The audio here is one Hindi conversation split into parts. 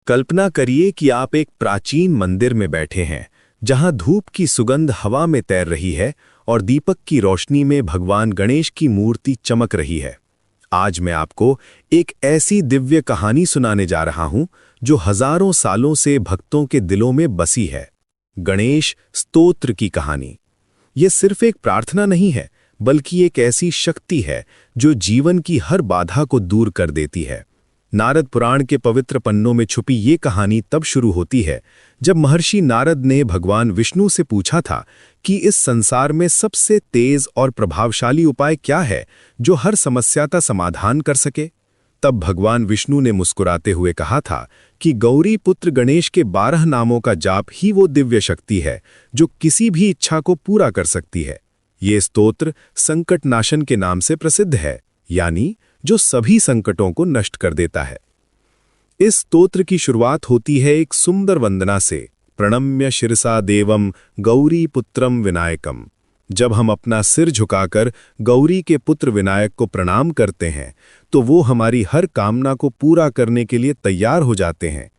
कल्पना करिए कि आप एक प्राचीन मंदिर में बैठे हैं, जहां धूप की सुगंध हवा में तैर रही है और दीपक की रोशनी में भगवान गणेश की मूर्ति चमक रही है। आज मैं आपको एक ऐसी दिव्य कहानी सुनाने जा रहा हूं, जो हजारों सालों से भक्तों के दिलों में बसी है। गणेश स्तोत्र की कहानी। यह सिर्फ एक प्रार्थना नहीं है, बल्कि एक ऐसी शक्ति है जो जीवन की हर बाधा को दूर कर देती है। नारद पुराण के पवित्र पन्नों में छुपी ये कहानी तब शुरू होती है, जब महर्षि नारद ने भगवान विष्णु से पूछा था कि इस संसार में सबसे तेज और प्रभावशाली उपाय क्या है जो हर समस्या का समाधान कर सके। तब भगवान विष्णु ने मुस्कुराते हुए कहा था कि गौरी पुत्र गणेश के 12 नामों का जाप ही वो दिव्य शक्ति है जो किसी भी इच्छा को पूरा कर सकती है। ये स्तोत्र संकट नाशन के नाम से प्रसिद्ध है, यानी जो सभी संकटों को नष्ट कर देता है। इस स्तोत्र की शुरुआत होती है एक सुंदर वंदना से, प्रणम्य शिरसा देवम गौरी पुत्रम विनायकम। जब हम अपना सिर झुकाकर गौरी के पुत्र विनायक को प्रणाम करते हैं, तो वो हमारी हर कामना को पूरा करने के लिए तैयार हो जाते हैं।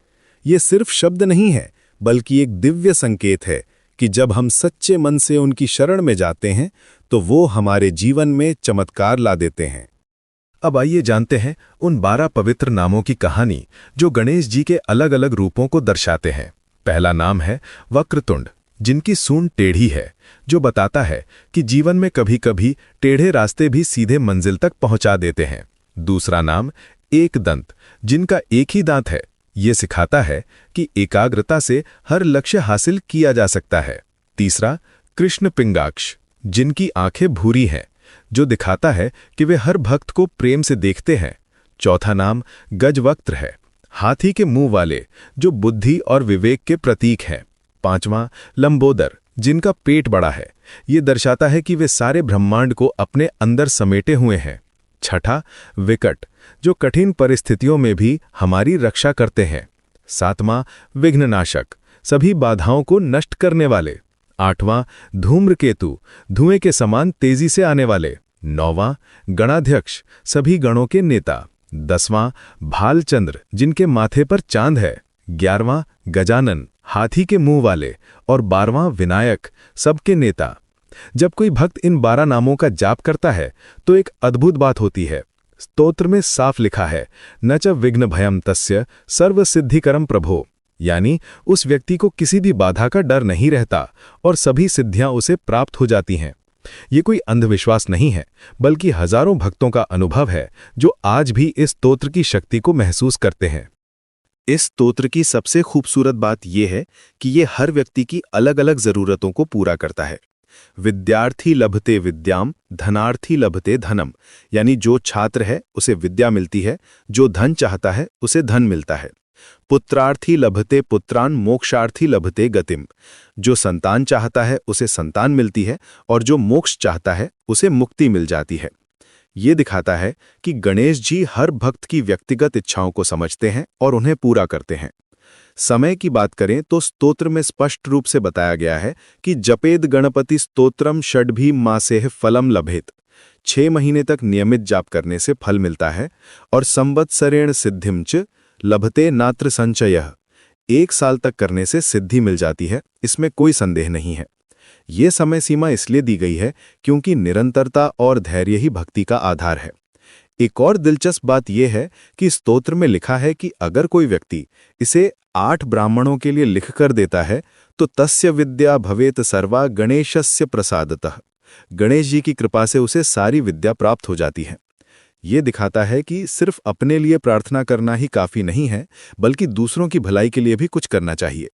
ये सिर्फ शब्द नहीं है, बल्कि एक दिव्य संकेत है कि जब हम सच्चे मन से उनकी शरण में जाते हैं, तो वो हमारे जीवन में चमत्कार ला देते हैं। अब आइए जानते हैं उन 12 पवित्र नामों की कहानी, जो गणेश जी के अलग अलग रूपों को दर्शाते हैं। पहला नाम है वक्रतुंड, जिनकी सूंड टेढ़ी है, जो बताता है कि जीवन में कभी-कभी टेढ़े रास्ते भी सीधे मंजिल तक पहुंचा देते हैं। दूसरा नाम एकदंत, जिनका एक ही दांत है। ये सिखाता है कि एकाग्रता से हर लक्ष्य हासिल किया जा सकता है। तीसरा कृष्ण पिंगाक्ष, जिनकी आंखें भूरी हैं, जो दिखाता है कि वे हर भक्त को प्रेम से देखते हैं। चौथा नाम गजवक्त्र है, हाथी के मुंह वाले, जो बुद्धि और विवेक के प्रतीक हैं। पांचवां लंबोदर, जिनका पेट बड़ा है। ये दर्शाता है कि वे सारे ब्रह्मांड को अपने अंदर समेटे हुए हैं। छठा विकट, जो कठिन परिस्थितियों में भी हमारी रक्षा करते हैं। सातवां विघ्ननाशक, सभी बाधाओं को नष्ट करने वाले। आठवां धूम्रकेतु, धुएं के समान तेजी से आने वाले। नौवां गणाध्यक्ष, सभी गणों के नेता। 10वां भालचंद्र, जिनके माथे पर चांद है। 11वां गजानन, हाथी के मुंह वाले। और 12वां विनायक, सबके नेता। जब कोई भक्त इन 12 नामों का जाप करता है, तो एक अद्भुत बात होती है। स्तोत्र में साफ लिखा है, न च विघ्न भयम तस्य सर्व सिद्धिकरम प्रभो, यानी उस व्यक्ति को किसी भी बाधा का डर नहीं रहता और सभी सिद्धियां उसे प्राप्त हो जाती हैं। ये कोई अंधविश्वास नहीं है, बल्कि हजारों भक्तों का अनुभव है, जो आज भी इस स्तोत्र की शक्ति को महसूस करते हैं। इस स्तोत्र की सबसे खूबसूरत बात यह है कि ये हर व्यक्ति की अलग अलग जरूरतों को पूरा करता है। विद्यार्थी लभते विद्याम, धनार्थी लभते धनम, यानी जो छात्र है उसे विद्या मिलती है, जो धन चाहता है उसे धन मिलता है। पुत्रार्थी लभते पुत्रान, मोक्षार्थी लभते गतिम, जो संतान चाहता है उसे संतान मिलती है, और जो मोक्ष चाहता है उसे मुक्ति मिल जाती है। ये दिखाता है कि गणेश जी हर भक्त की व्यक्तिगत इच्छाओं को समझते हैं और उन्हें पूरा करते हैं। समय की बात करें तो स्तोत्र में स्पष्ट रूप से बताया गया है कि जपेद गणपति स्तोत्रम षड्भी मासेह फलम लभेत। 6 महीने तक नियमित जाप करने से फल मिलता है। और संवत्सरेण सिद्धिम च लभते नात्र संचयः, 1 साल तक करने से सिद्धि मिल जाती है, इसमें कोई संदेह नहीं है। ये समय सीमा इसलिए दी गई है क्योंकि निरंतरता और धैर्य ही भक्ति का आधार है। एक और दिलचस्प बात यह है कि स्तोत्र में लिखा है कि अगर कोई व्यक्ति इसे 8 ब्राह्मणों के लिए लिखकर देता है, तो तस्य विद्या भवेत सर्वा गणेशस्य प्रसादतः, गणेश जी की कृपा से उसे सारी विद्या प्राप्त हो जाती है। ये दिखाता है कि सिर्फ अपने लिए प्रार्थना करना ही काफी नहीं है, बल्कि दूसरों की भलाई के लिए भी कुछ करना चाहिए।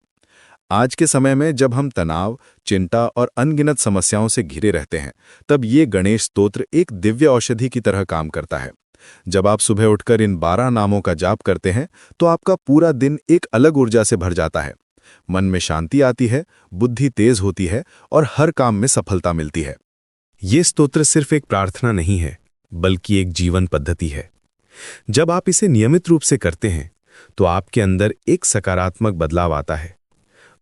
आज के समय में जब हम तनाव, चिंता और अनगिनत समस्याओं से घिरे रहते हैं, तब ये गणेश स्तोत्र एक दिव्य औषधि की तरह काम करता है। जब आप सुबह उठकर इन 12 नामों का जाप करते हैं, तो आपका पूरा दिन एक अलग ऊर्जा से भर जाता है। मन में शांति आती है, बुद्धि तेज होती है और हर काम में सफलता मिलती है। ये स्तोत्र सिर्फ एक प्रार्थना नहीं है, बल्कि एक जीवन पद्धति है। जब आप इसे नियमित रूप से करते हैं, तो आपके अंदर एक सकारात्मक बदलाव आता है।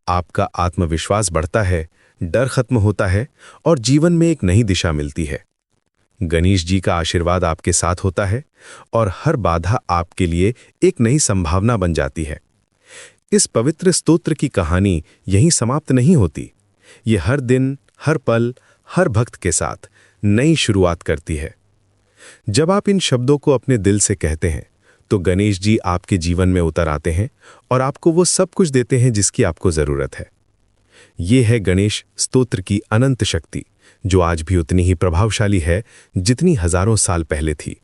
आपका आत्मविश्वास बढ़ता है, डर खत्म होता है और जीवन में एक नई दिशा मिलती है। गणेश जी का आशीर्वाद आपके साथ होता है और हर बाधा आपके लिए एक नई संभावना बन जाती है। इस पवित्र स्तोत्र की कहानी यहीं समाप्त नहीं होती। ये हर दिन, हर पल, हर भक्त के साथ नई शुरुआत करती है। जब आप इन शब्दों को अपने दिल से कहते हैं तो गणेश जी आपके जीवन में उतर आते हैं और आपको वो सब कुछ देते हैं जिसकी आपको जरूरत है। ये है गणेश स्तोत्र की अनंत शक्ति, जो आज भी उतनी ही प्रभावशाली है जितनी हजारों साल पहले थी।